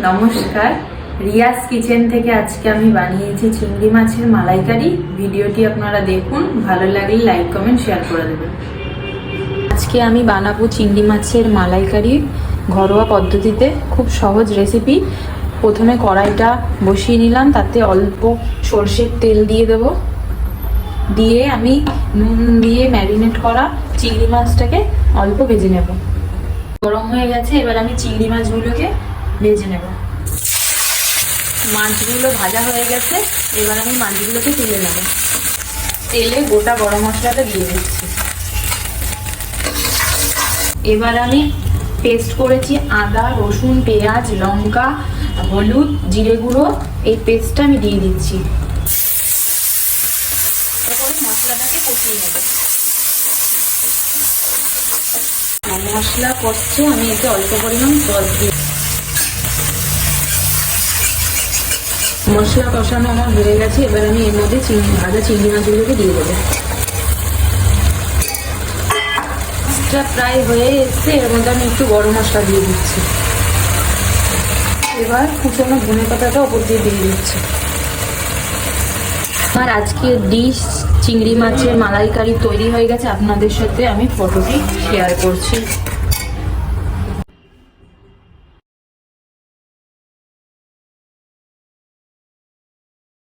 নমস্কার, রিয়াজ কিচেন থেকে আজকে আমি বানিয়েছি চিংড়ি মাছের মালাইকারি। ভিডিওটি আপনারা দেখুন, ভালো লাগলে লাইক কমেন্ট শেয়ার করে দেবেন। আজকে আমি বানাবো চিংড়ি মাছের মালাইকারি ঘরোয়া পদ্ধতিতে, খুব সহজ রেসিপি। প্রথমে কড়াইটা বসিয়ে নিলাম, তাতে অল্প সর্ষের তেল দিয়ে দেব, দিয়ে আমি নুন দিয়ে ম্যারিনেট করা চিংড়ি মাছটাকে অল্প ভেজে নেব। গরম হয়ে গেছে, এবার আমি চিংড়ি মাছগুলোকে ভেজে নেব। মাছগুলো ভাজা হয়ে গেছে, এবার আমি মাছগুলোকে তুলে নেব। তেলে গোটা গরম মশলাটা দিয়ে দিচ্ছি। এবার আমি পেস্ট করেছি আদা, রসুন, পেঁয়াজ, লঙ্কা, হলুদ, জিরে গুঁড়ো, এই পেস্টটা আমি দিয়ে দিচ্ছি। তারপরে মশলাটাকে কষিয়ে নেব। মশলা কষছে, আমি এতে অল্প পরিমাণ জল দিয়ে, মশলা কষানো আমার হয়ে গেছে। এবার আমি এর মধ্যে ভাজা চিংড়ি মাছগুলোকে দিয়ে দেবো। প্রায় হয়ে এসছে, এর মধ্যে আমি একটু গরম মশলা দিয়ে দিচ্ছি। এবার কুচনো ধনে পাতাটা ওপর দিয়ে দিচ্ছি। আমার আজকের ডিশ চিংড়ি মাছের মালাইকারি তৈরি হয়ে গেছে। আপনাদের সাথে আমি ফটোটি শেয়ার করছি।